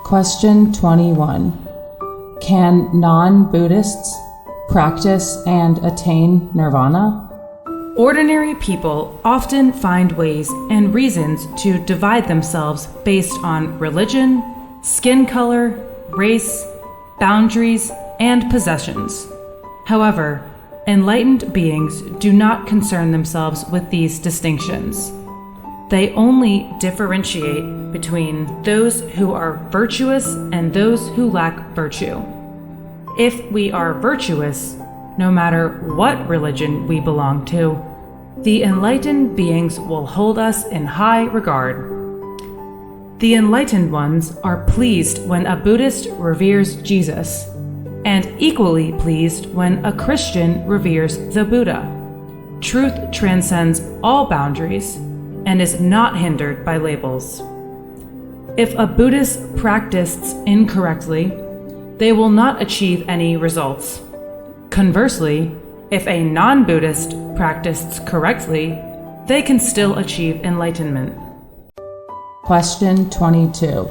Question 21. Can non-Buddhists practice and attain nirvana? Ordinary people often find ways and reasons to divide themselves based on religion, skin color, race, boundaries, and possessions. However, enlightened beings do not concern themselves with these distinctions. They only differentiate between those who are virtuous and those who lack virtue. If we are virtuous, no matter what religion we belong to, the enlightened beings will hold us in high regard. The enlightened ones are pleased when a Buddhist reveres Jesus, and equally pleased when a Christian reveres the Buddha. Truth transcends all boundaries and is not hindered by labels. If a Buddhist practiced incorrectly, they will not achieve any results. Conversely, if a non-Buddhist practiced correctly, they can still achieve enlightenment. Question 22.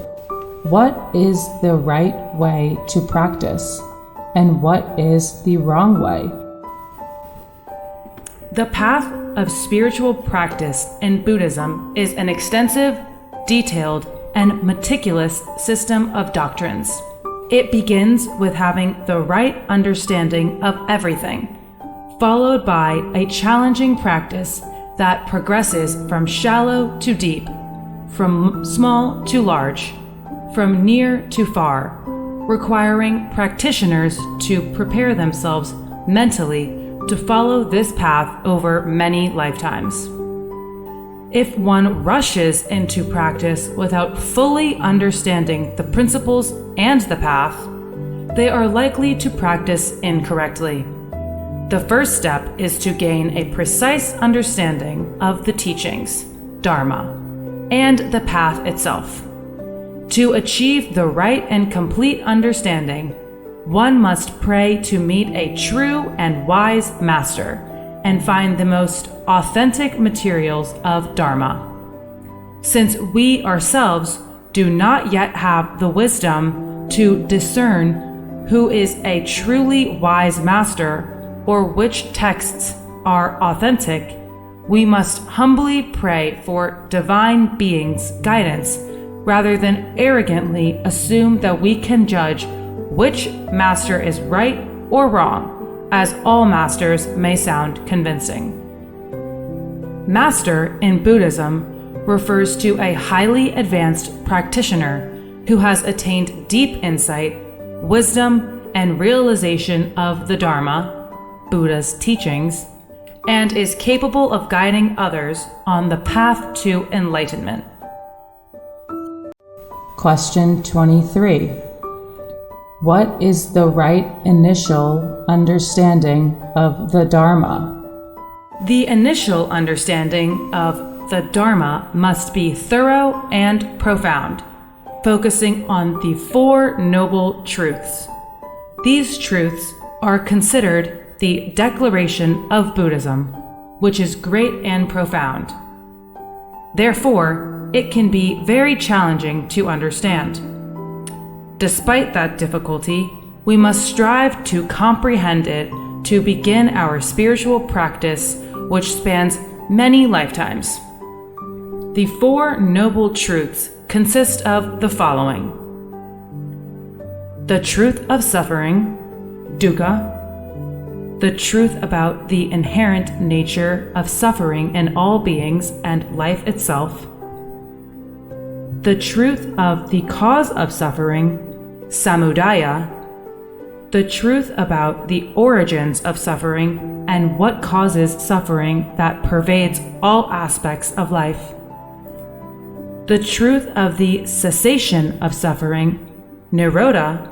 What is the right way to practice, and what is the wrong way? The path of spiritual practice in Buddhism is an extensive, detailed, and meticulous system of doctrines. It begins with having the right understanding of everything, followed by a challenging practice that progresses from shallow to deep, from small to large, from near to far, requiring practitioners to prepare themselves mentally to follow this path over many lifetimes. If one rushes into practice without fully understanding the principles and the path, they are likely to practice incorrectly. The first step is to gain a precise understanding of the teachings, Dharma, and the path itself. To achieve the right and complete understanding, one must pray to meet a true and wise master and find the most authentic materials of Dharma. Since we ourselves do not yet have the wisdom to discern who is a truly wise master or which texts are authentic, we must humbly pray for divine beings' guidance rather than arrogantly assume that we can judge which master is right or wrong, as all masters may sound convincing. Master in Buddhism refers to a highly advanced practitioner who has attained deep insight, wisdom, and realization of the Dharma, Buddha's teachings, and is capable of guiding others on the path to enlightenment. Question 23. What is the right initial understanding of the Dharma? The initial understanding of the Dharma must be thorough and profound, focusing on the Four Noble Truths. These truths are considered the declaration of Buddhism, which is great and profound. Therefore, it can be very challenging to understand. Despite that difficulty, we must strive to comprehend it to begin our spiritual practice, which spans many lifetimes. The Four Noble Truths consist of the following: the truth of suffering, dukkha, the truth about the inherent nature of suffering in all beings and life itself, the truth of the cause of suffering, samudaya, the truth about the origins of suffering and what causes suffering that pervades all aspects of life, the truth of the cessation of suffering, nirodha,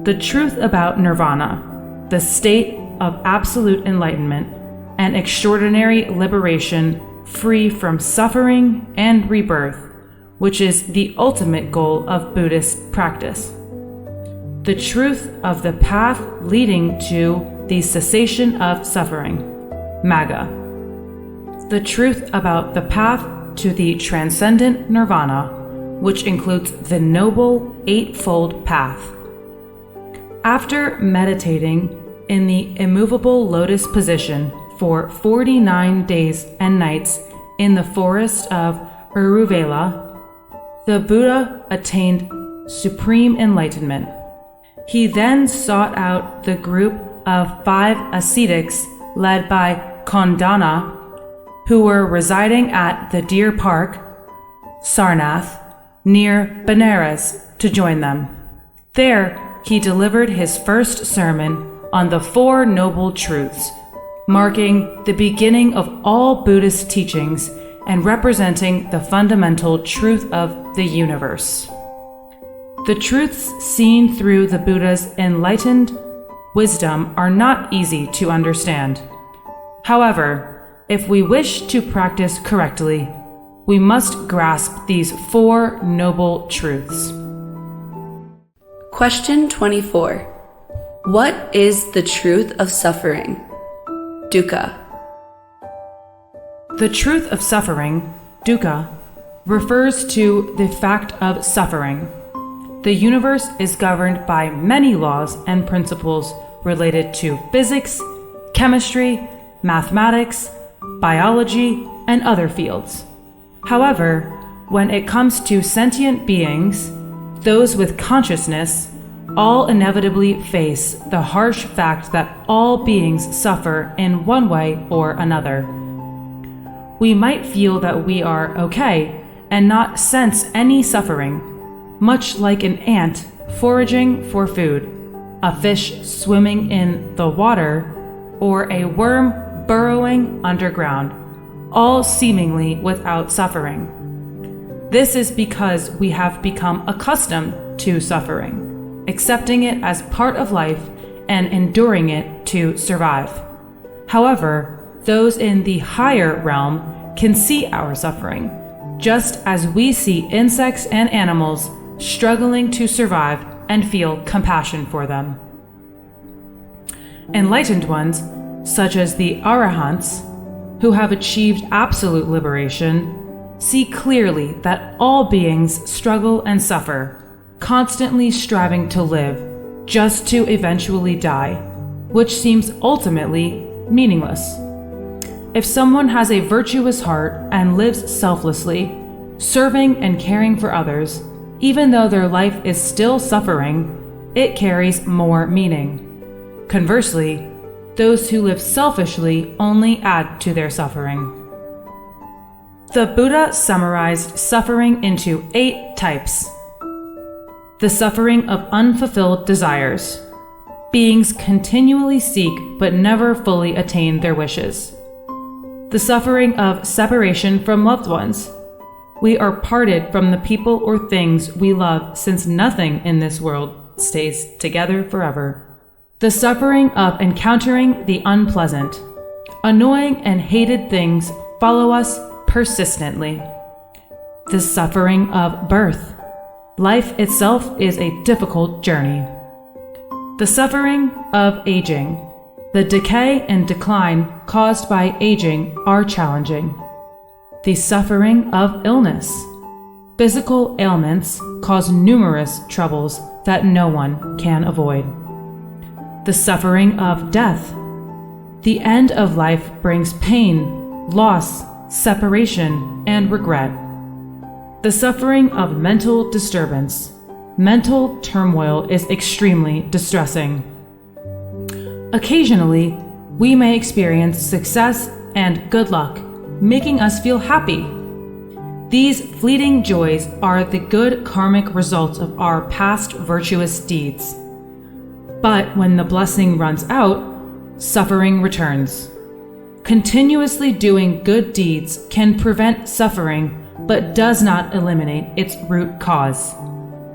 the truth about nirvana, the state of absolute enlightenment and extraordinary liberation free from suffering and rebirth, which is the ultimate goal of Buddhist practice. The truth of the path leading to the cessation of suffering, magga. The truth about the path to the transcendent nirvana, which includes the Noble Eightfold Path. After meditating in the immovable lotus position for 49 days and nights in the forest of Uruvela, the Buddha attained supreme enlightenment. He then sought out the group of 5 ascetics led by Kondana, who were residing at the Deer Park, Sarnath, near Benares, to join them. There, he delivered his first sermon on the Four Noble Truths, marking the beginning of all Buddhist teachings and representing the fundamental truth of the universe. The truths seen through the Buddha's enlightened wisdom are not easy to understand. However, if we wish to practice correctly, we must grasp these 4 noble truths. Question 24. What is the truth of suffering? Dukkha. The truth of suffering, dukkha, refers to the fact of suffering. The universe is governed by many laws and principles related to physics, chemistry, mathematics, biology, and other fields. However, when it comes to sentient beings, those with consciousness, all inevitably face the harsh fact that all beings suffer in one way or another. We might feel that we are okay and not sense any suffering, much like an ant foraging for food, a fish swimming in the water, or a worm burrowing underground, all seemingly without suffering. This is because we have become accustomed to suffering, accepting it as part of life and enduring it to survive. However, those in the higher realm can see our suffering, just as we see insects and animals struggling to survive and feel compassion for them. Enlightened ones, such as the Arahants, who have achieved absolute liberation, see clearly that all beings struggle and suffer, constantly striving to live, just to eventually die, which seems ultimately meaningless. If someone has a virtuous heart and lives selflessly, serving and caring for others, even though their life is still suffering, it carries more meaning. Conversely, those who live selfishly only add to their suffering. The Buddha summarized suffering into 8 types. The suffering of unfulfilled desires. Beings continually seek but never fully attain their wishes. The suffering of separation from loved ones. We are parted from the people or things we love, since nothing in this world stays together forever. The suffering of encountering the unpleasant. Annoying and hated things follow us persistently. The suffering of birth. Life itself is a difficult journey. The suffering of aging. The decay and decline caused by aging are challenging. The suffering of illness. Physical ailments cause numerous troubles that no one can avoid. The suffering of death. The end of life brings pain, loss, separation, and regret. The suffering of mental disturbance. Mental turmoil is extremely distressing. Occasionally, we may experience success and good luck, making us feel happy. These fleeting joys are the good karmic results of our past virtuous deeds. But when the blessing runs out, suffering returns. Continuously doing good deeds can prevent suffering, but does not eliminate its root cause.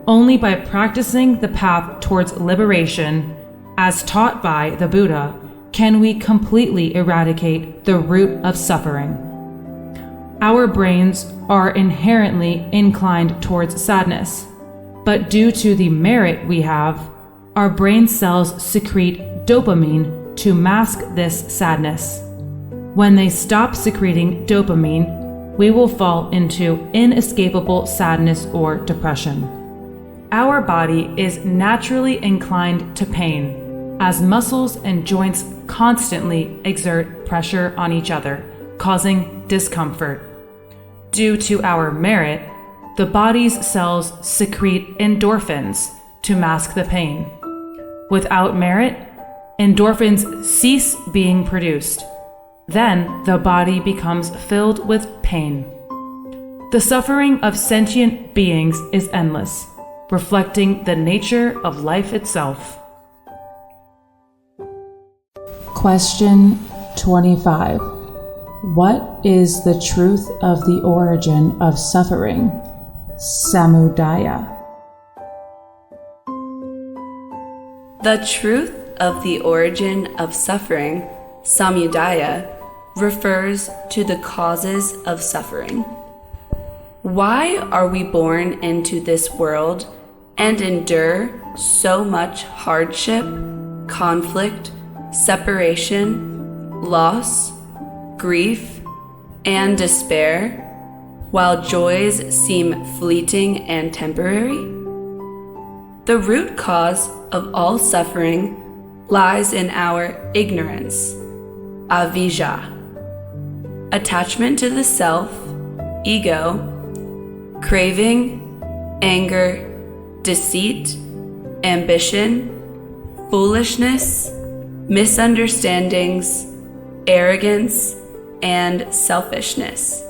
Only by practicing the path towards liberation, as taught by the Buddha, can we completely eradicate the root of suffering. Our brains are inherently inclined towards sadness, but due to the merit we have, our brain cells secrete dopamine to mask this sadness. When they stop secreting dopamine, we will fall into inescapable sadness or depression. Our body is naturally inclined to pain, as muscles and joints constantly exert pressure on each other, causing discomfort. Due to our merit, the body's cells secrete endorphins to mask the pain. Without merit, endorphins cease being produced. Then the body becomes filled with pain. The suffering of sentient beings is endless, reflecting the nature of life itself. Question 25. What is the truth of the origin of suffering? Samudaya. The truth of the origin of suffering, samudaya, refers to the causes of suffering. Why are we born into this world and endure so much hardship, conflict, separation, loss, grief, and despair, while joys seem fleeting and temporary? The root cause of all suffering lies in our ignorance, avijja, attachment to the self, ego, craving, anger, deceit, ambition, foolishness, misunderstandings, arrogance, and selfishness.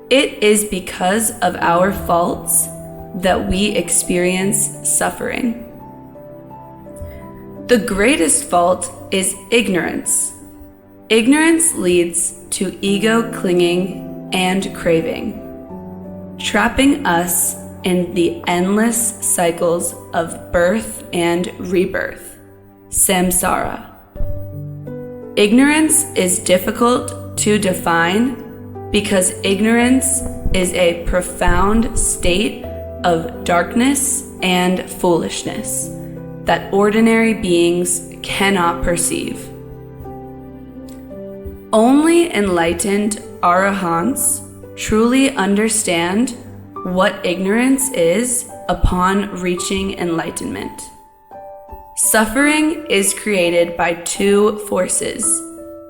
It is because of our faults that we experience suffering. The greatest fault is ignorance. Ignorance leads to ego clinging and craving, trapping us in the endless cycles of birth and rebirth, samsara. Ignorance is difficult to define because ignorance is a profound state of darkness and foolishness that ordinary beings cannot perceive. Only enlightened arahants truly understand what ignorance is upon reaching enlightenment. Suffering is created by two forces: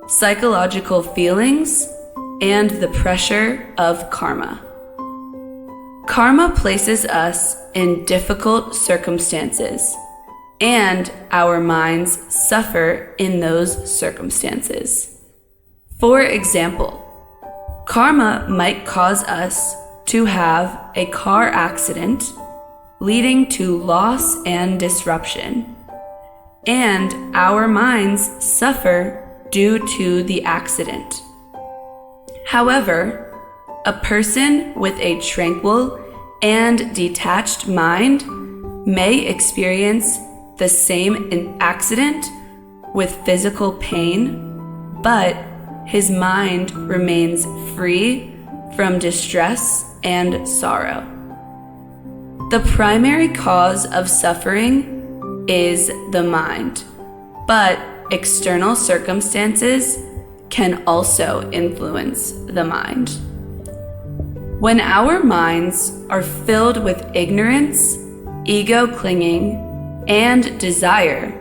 psychological feelings and the pressure of karma. Karma places us in difficult circumstances, and our minds suffer in those circumstances. For example, karma might cause us to have a car accident, leading to loss and disruption, and our minds suffer due to the accident. However, a person with a tranquil and detached mind may experience the same accident with physical pain, but his mind remains free from distress and sorrow. The primary cause of suffering is the mind, but external circumstances can also influence the mind. When our minds are filled with ignorance, ego clinging, and desire,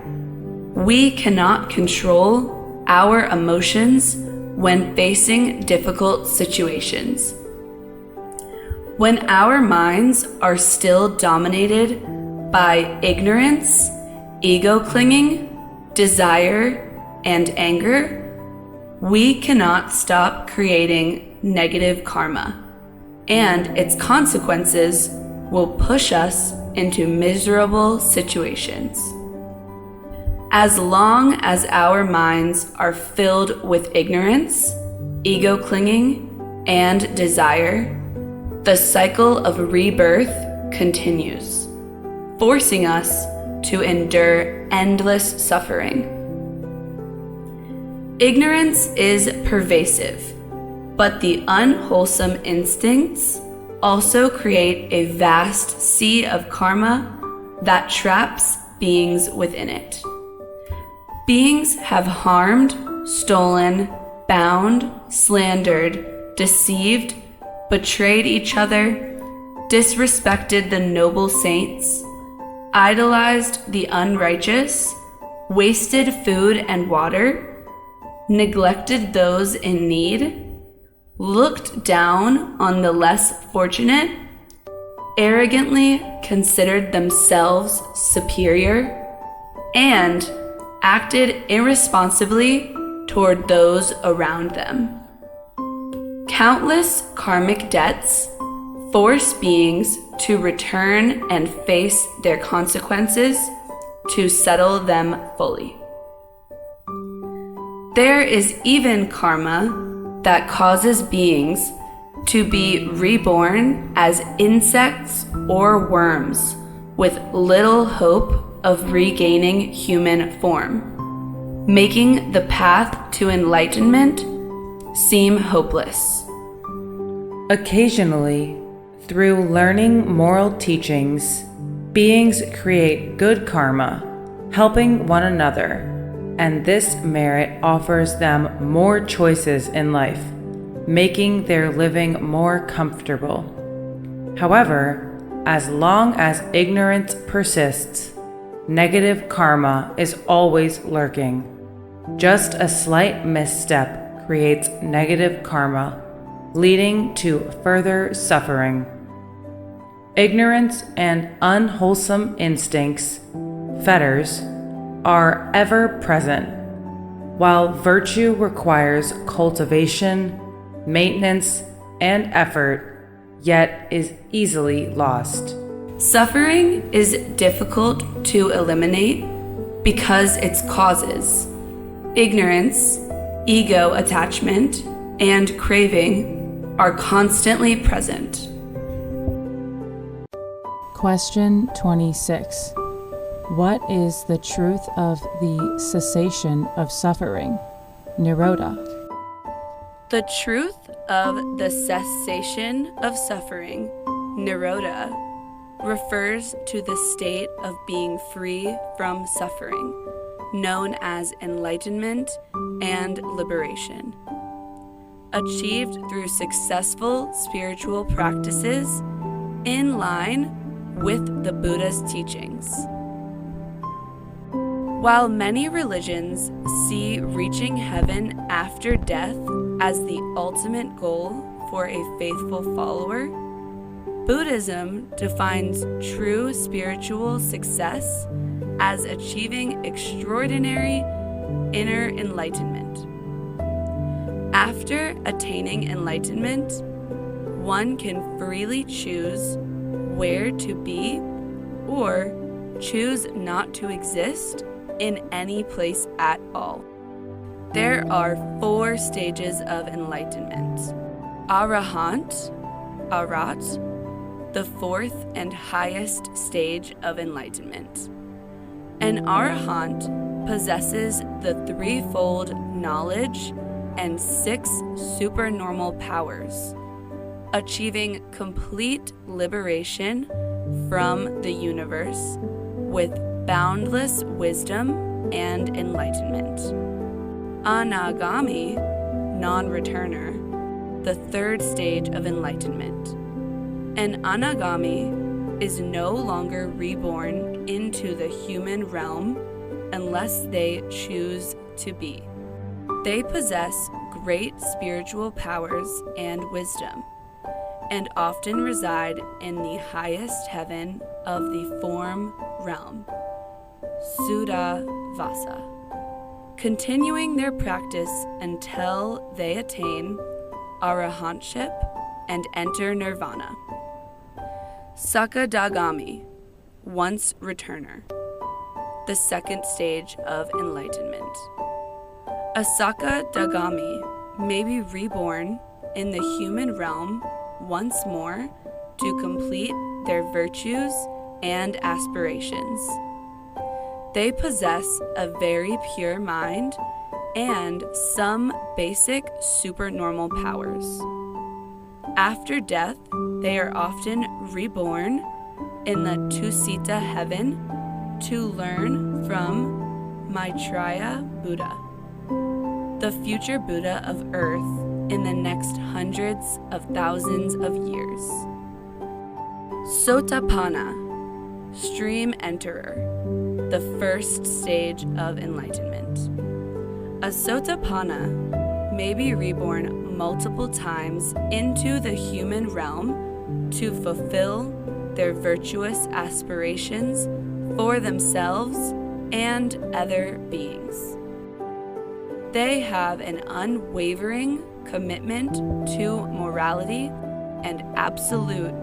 we cannot control our emotions when facing difficult situations. When our minds are still dominated by ignorance, ego clinging, desire, and anger, we cannot stop creating negative karma, and its consequences will push us into miserable situations. As long as our minds are filled with ignorance, ego clinging, and desire, the cycle of rebirth continues, forcing us to endure endless suffering. Ignorance is pervasive, but the unwholesome instincts also create a vast sea of karma that traps beings within it. Beings have harmed, stolen, bound, slandered, deceived, betrayed each other, disrespected the noble saints, idolized the unrighteous, wasted food and water, neglected those in need, looked down on the less fortunate, arrogantly considered themselves superior, and acted irresponsibly toward those around them. Countless karmic debts force beings to return and face their consequences to settle them fully. There is even karma that causes beings to be reborn as insects or worms with little hope of regaining human form, making the path to enlightenment seem hopeless. Occasionally, through learning moral teachings, beings create good karma, helping one another, and this merit offers them more choices in life, making their living more comfortable. However, as long as ignorance persists, negative karma is always lurking. Just a slight misstep creates negative karma, leading to further suffering. Ignorance and unwholesome instincts, fetters, are ever present, while virtue requires cultivation, maintenance, and effort, yet is easily lost. Suffering is difficult to eliminate because its causes, ignorance, ego attachment, and craving, are constantly present. Question 26. What is the truth of the cessation of suffering? Nirodha. The truth of the cessation of suffering, Nirodha, refers to the state of being free from suffering, known as enlightenment and liberation, achieved through successful spiritual practices in line with the Buddha's teachings. While many religions see reaching heaven after death as the ultimate goal for a faithful follower, Buddhism defines true spiritual success as achieving extraordinary inner enlightenment. After attaining enlightenment, one can freely choose where to be or choose not to exist in any place at all. There are 4 stages of enlightenment. Arahant, Arat, the 4th and highest stage of enlightenment. An Arahant possesses the 3-fold knowledge and 6 supernormal powers, achieving complete liberation from the universe with boundless wisdom and enlightenment. Anagami, non-returner, the 3rd stage of enlightenment. An Anagami is no longer reborn into the human realm unless they choose to be. They possess great spiritual powers and wisdom, and often reside in the highest heaven of the form realm, Suddhavasa, continuing their practice until they attain arahantship and enter nirvana. Sakadagami, once returner, the 2nd stage of enlightenment. A Sakadagami may be reborn in the human realm once more to complete their virtues and aspirations. They possess a very pure mind and some basic supernormal powers. After death, they are often reborn in the Tusita heaven to learn from Maitreya Buddha, the future Buddha of earth in the next hundreds of thousands of years. Sotapanna, stream enterer, the first stage of enlightenment. A Sotapanna may be reborn multiple times into the human realm to fulfill their virtuous aspirations for themselves and other beings. They have an unwavering commitment to morality and absolute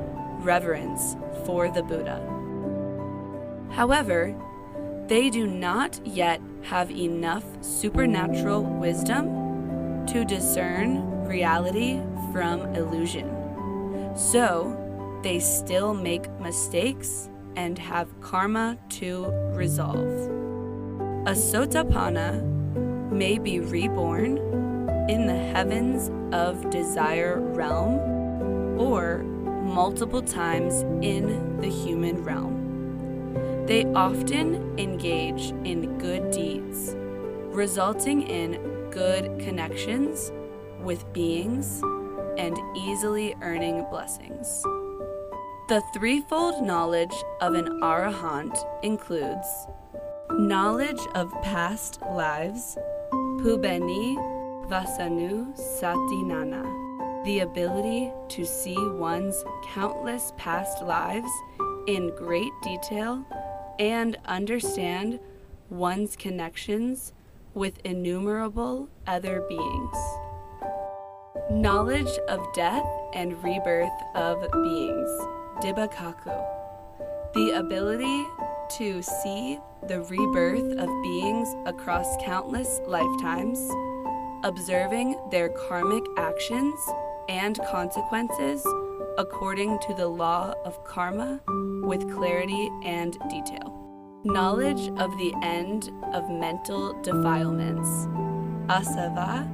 reverence for the Buddha. However, they do not yet have enough supernatural wisdom to discern reality from illusion. So, they still make mistakes and have karma to resolve. A Sotapanna may be reborn in the heavens of desire realm or multiple times in the human realm. They often engage in good deeds, resulting in good connections with beings and easily earning blessings. The threefold knowledge of an arahant includes knowledge of past lives, Pubeni Vasanu Satinana, the ability to see one's countless past lives in great detail and understand one's connections with innumerable other beings. Knowledge of death and rebirth of beings, Dibakaku, the ability to see the rebirth of beings across countless lifetimes, observing their karmic actions and consequences according to the law of karma with clarity and detail. Knowledge of the end of mental defilements, Asava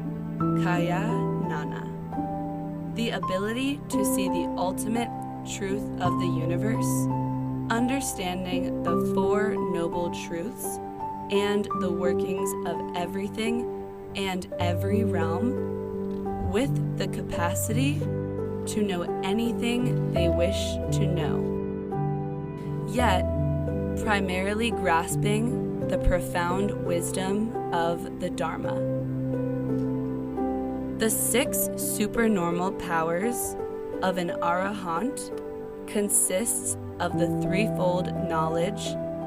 Kaya Nana, the ability to see the ultimate truth of the universe, understanding the Four Noble Truths and the workings of everything and every realm, with the capacity to know anything they wish to know, yet primarily grasping the profound wisdom of the Dharma. The 6 supernormal powers of an arahant consists of the threefold knowledge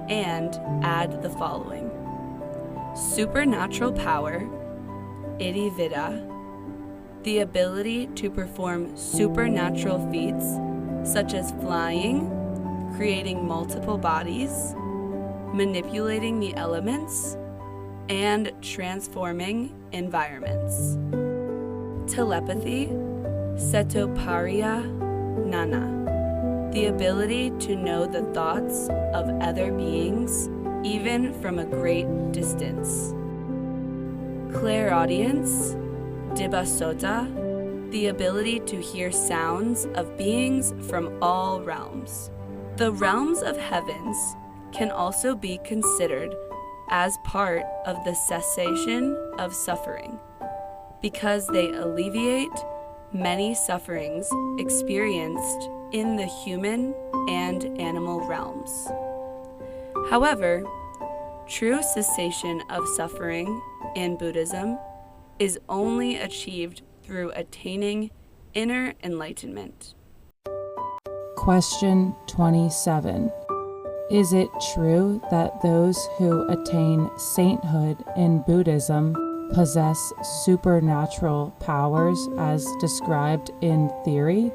and add the following: supernatural power, Iddhivida, the ability to perform supernatural feats such as flying, creating multiple bodies, manipulating the elements, and transforming environments. Telepathy, Setopariya Nana, the ability to know the thoughts of other beings even from a great distance. Clairaudience, Dibasota, the ability to hear sounds of beings from all realms. The realms of heavens can also be considered as part of the cessation of suffering, because they alleviate many sufferings experienced in the human and animal realms. However, true cessation of suffering in Buddhism is only achieved through attaining inner enlightenment. Question 27. Is it true that those who attain sainthood in Buddhism possess supernatural powers as described in theory?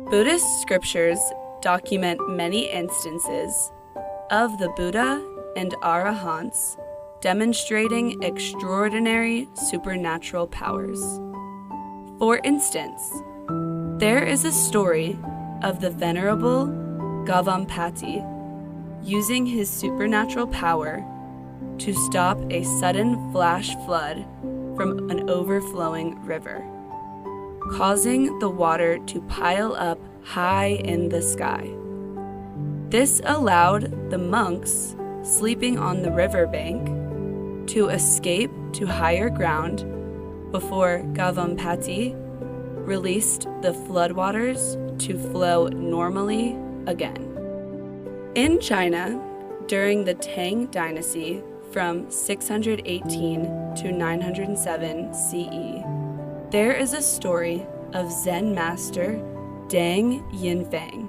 Buddhist scriptures document many instances of the Buddha and Arahants demonstrating extraordinary supernatural powers. For instance, there is a story of the Venerable Gavampati using his supernatural power to stop a sudden flash flood from an overflowing river, causing the water to pile up high in the sky. This allowed the monks sleeping on the riverbank to escape to higher ground before Gavampati released the floodwaters to flow normally again. In China, during the Tang Dynasty from 618 to 907 CE, there is a story of Zen master Deng Yinfang.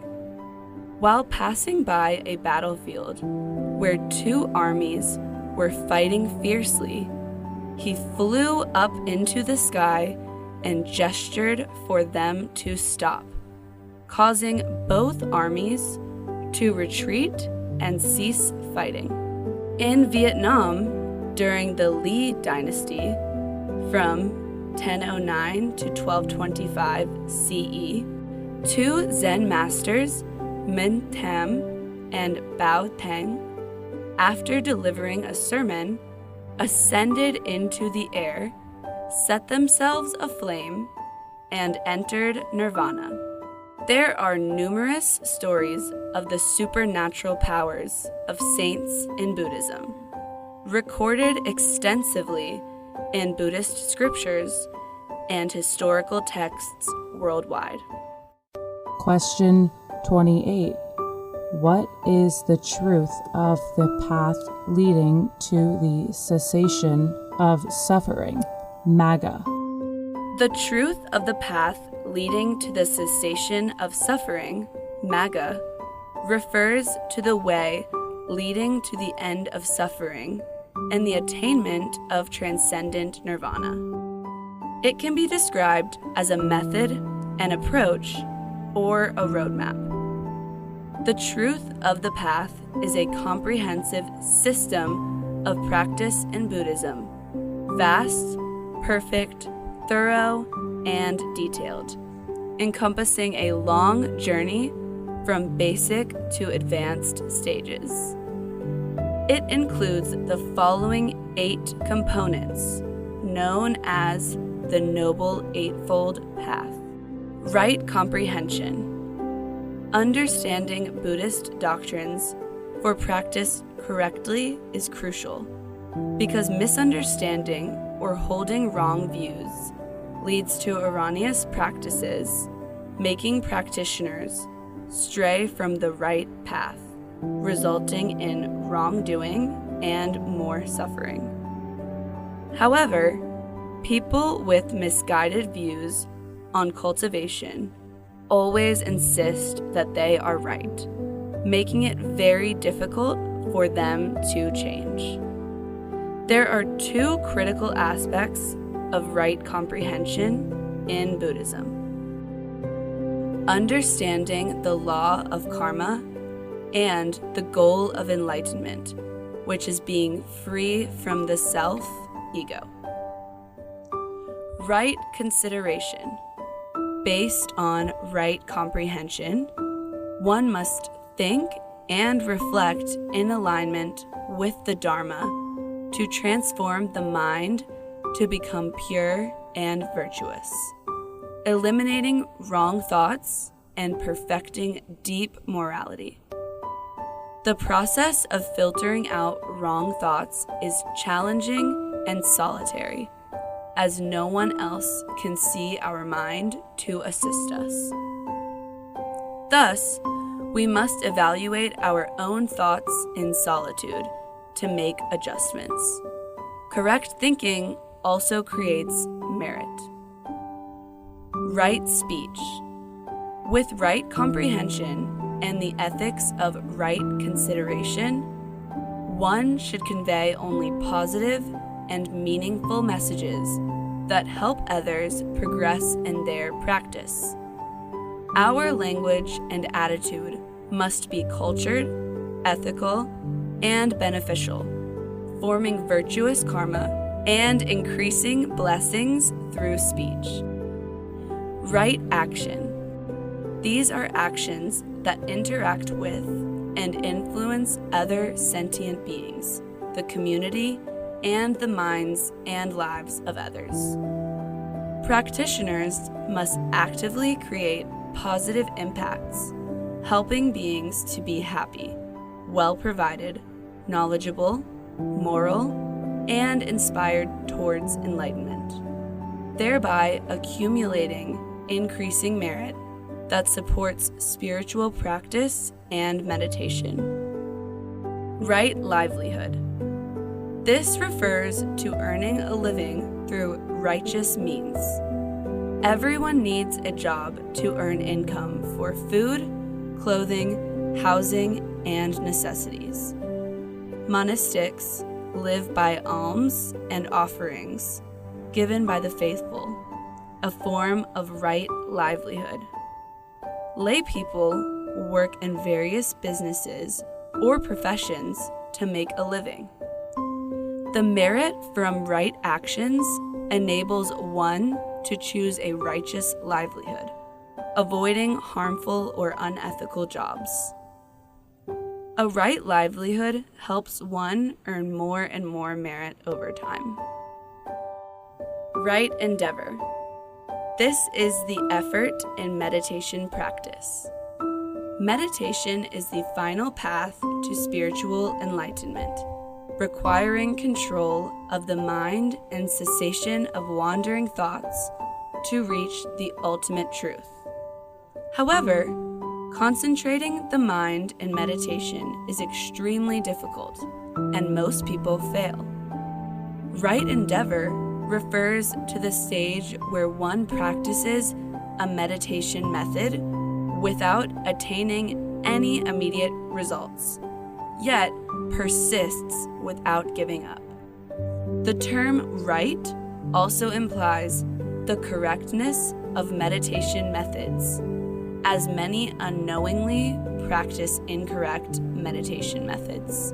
While passing by a battlefield where two armies were fighting fiercely, he flew up into the sky and gestured for them to stop, causing both armies to retreat and cease fighting. In Vietnam, during the Le Dynasty, from 1009 to 1225 CE, two Zen masters, Min Tam and Bao Tang, after delivering a sermon, ascended into the air, set themselves aflame, and entered nirvana. There are numerous stories of the supernatural powers of saints in Buddhism, recorded extensively in Buddhist scriptures and historical texts worldwide. Question 28. What is the truth of the path leading to the cessation of suffering? Magga. The truth of the path leading to the cessation of suffering, Magga, refers to the way leading to the end of suffering and the attainment of transcendent nirvana. It can be described as a method, an approach, or a roadmap. The truth of the path is a comprehensive system of practice in Buddhism, vast, perfect, thorough, and detailed, encompassing a long journey from basic to advanced stages. It includes the following 8 components, known as the Noble Eightfold Path. Right comprehension. Understanding Buddhist doctrines for practice correctly is crucial, because misunderstanding or holding wrong views leads to erroneous practices, making practitioners stray from the right path, resulting in wrongdoing and more suffering. However, people with misguided views on cultivation always insist that they are right, making it very difficult for them to change. There are 2 critical aspects of right comprehension in Buddhism: understanding the law of karma and the goal of enlightenment, which is being free from the self, ego. Right consideration. Based on right comprehension, one must think and reflect in alignment with the Dharma to transform the mind to become pure and virtuous, eliminating wrong thoughts and perfecting deep morality. The process of filtering out wrong thoughts is challenging and solitary, as no one else can see our mind to assist us. Thus, we must evaluate our own thoughts in solitude to make adjustments. Correct thinking also creates merit. Right speech. With right comprehension and the ethics of right consideration, one should convey only positive and meaningful messages that help others progress in their practice. Our language and attitude must be cultured, ethical, and beneficial, forming virtuous karma and increasing blessings through speech. Right action. These are actions that interact with and influence other sentient beings, the community, and the minds and lives of others. Practitioners must actively create positive impacts, helping beings to be happy, well-provided, knowledgeable, moral, and inspired towards enlightenment. thereby accumulating increasing merit that supports spiritual practice and meditation. Right livelihood. This refers to earning a living through righteous means. Everyone needs a job to earn income for food, clothing, housing, and necessities. Monastics live by alms and offerings given by the faithful, a form of right livelihood. Lay people work in various businesses or professions to make a living. The merit from right actions enables one to choose a righteous livelihood, avoiding harmful or unethical jobs. A right livelihood helps one earn more and more merit over time. Right endeavor. This is the effort in meditation practice. Meditation is the final path to spiritual enlightenment, requiring control of the mind and cessation of wandering thoughts to reach the ultimate truth. However, concentrating the mind in meditation is extremely difficult, and most people fail. Right endeavor refers to the stage where one practices a meditation method without attaining any immediate results, yet persists without giving up. The term right also implies the correctness of meditation methods, as many unknowingly practice incorrect meditation methods.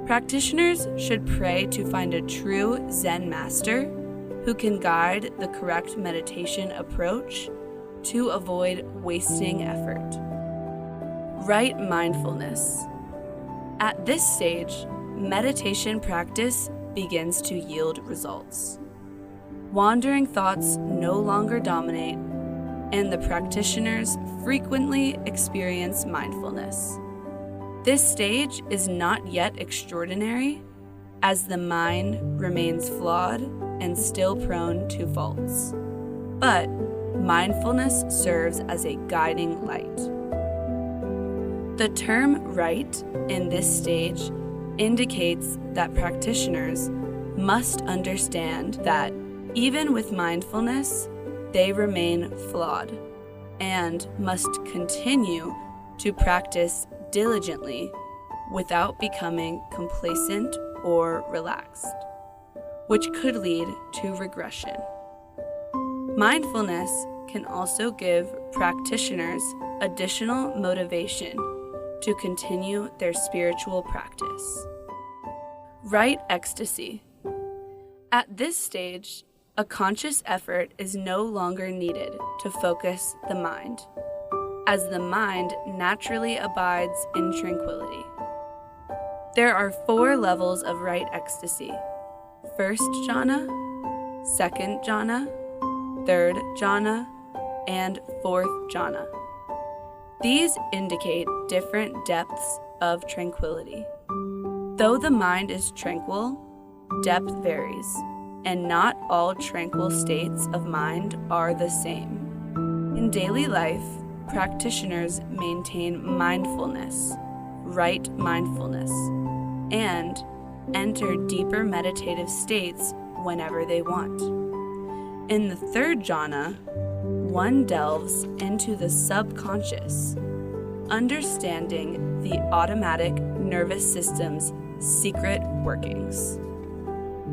Practitioners should pray to find a true Zen master who can guide the correct meditation approach to avoid wasting effort. Right mindfulness. At this stage, meditation practice begins to yield results. Wandering thoughts no longer dominate, and the practitioners frequently experience mindfulness. This stage is not yet extraordinary, as the mind remains flawed and still prone to faults. But mindfulness serves as a guiding light. The term right in this stage indicates that practitioners must understand that even with mindfulness, they remain flawed and must continue to practice diligently without becoming complacent or relaxed, which could lead to regression. Mindfulness can also give practitioners additional motivation to continue their spiritual practice. Right ecstasy. At this stage, a conscious effort is no longer needed to focus the mind, as the mind naturally abides in tranquility. There are 4 levels of right ecstasy: first jhana, second jhana, third jhana, and fourth jhana. These indicate different depths of tranquility. Though the mind is tranquil, depth varies, and not all tranquil states of mind are the same. In daily life, practitioners maintain mindfulness, right mindfulness, and enter deeper meditative states whenever they want. In the third jhana, one delves into the subconscious, understanding the automatic nervous system's secret workings.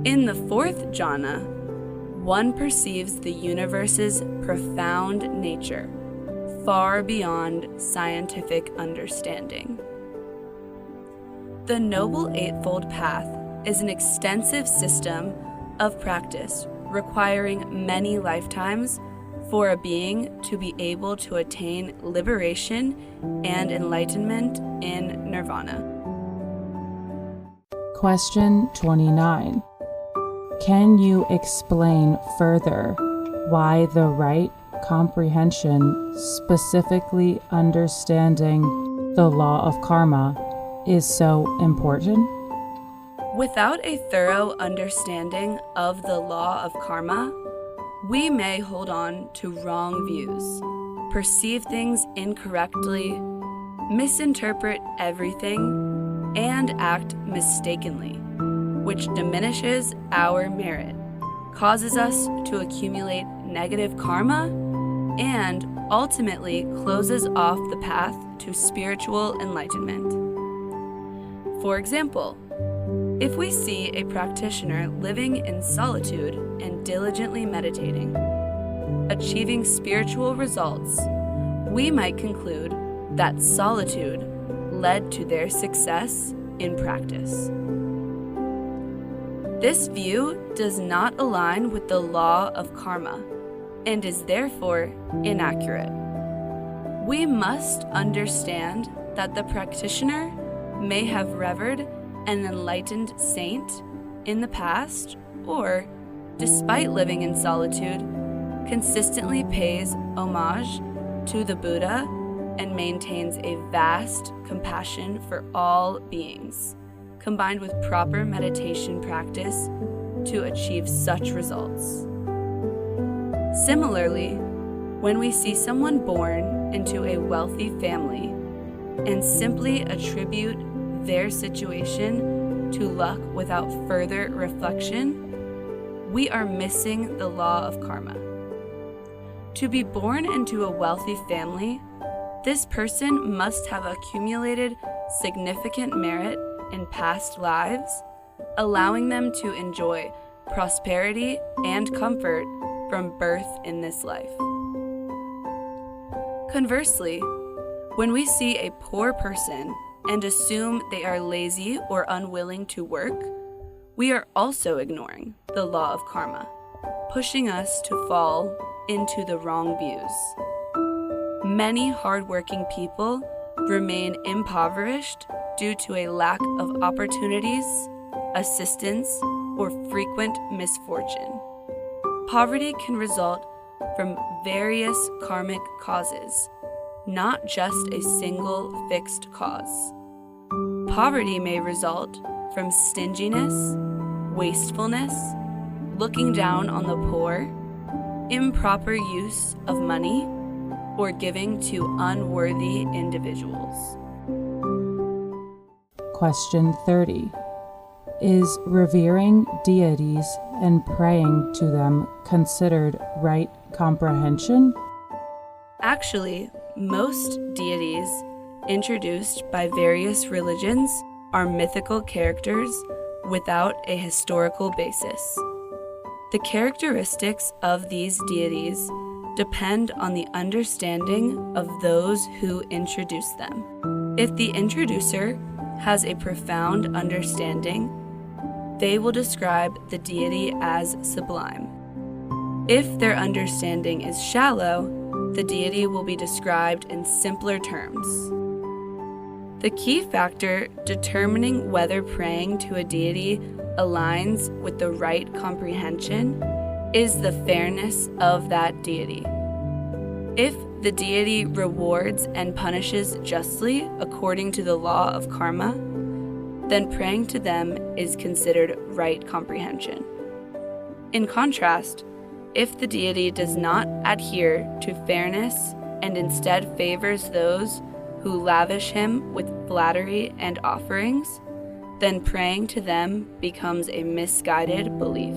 In the fourth jhana, one perceives the universe's profound nature, far beyond scientific understanding. The Noble Eightfold Path is an extensive system of practice requiring many lifetimes for a being to be able to attain liberation and enlightenment in nirvana. Question 29. Can you explain further why the right comprehension, specifically understanding the law of karma, is so important? Without a thorough understanding of the law of karma, We may hold on to wrong views, perceive things incorrectly, misinterpret everything, and act mistakenly, which diminishes our merit, causes us to accumulate negative karma, and ultimately closes off the path to spiritual enlightenment. For example, if we see a practitioner living in solitude and diligently meditating, achieving spiritual results, we might conclude that solitude led to their success in practice. This view does not align with the law of karma and is therefore inaccurate. We must understand that the practitioner may have revered an enlightened saint in the past, or, despite living in solitude, consistently pays homage to the Buddha and maintains a vast compassion for all beings, combined with proper meditation practice to achieve such results. Similarly, when we see someone born into a wealthy family and simply attribute their situation to luck without further reflection, we are missing the law of karma. To be born into a wealthy family, this person must have accumulated significant merit in past lives, allowing them to enjoy prosperity and comfort from birth in this life. Conversely, when we see a poor person and assume they are lazy or unwilling to work, we are also ignoring the law of karma, pushing us to fall into the wrong views. Many hardworking people remain impoverished due to a lack of opportunities, assistance, or frequent misfortune. Poverty can result from various karmic causes, not just a single fixed cause. Poverty may result from stinginess, wastefulness, looking down on the poor, improper use of money, or giving to unworthy individuals. Question 30. Is revering deities and praying to them considered right comprehension? Actually, most deities introduced by various religions are mythical characters without a historical basis. The characteristics of these deities depend on the understanding of those who introduce them. If the introducer has a profound understanding, they will describe the deity as sublime. If their understanding is shallow, the deity will be described in simpler terms. The key factor determining whether praying to a deity aligns with the right comprehension is the fairness of that deity. If the deity rewards and punishes justly according to the law of karma, then praying to them is considered right comprehension. In contrast, if the deity does not adhere to fairness and instead favors those who lavish him with flattery and offerings, then praying to them becomes a misguided belief.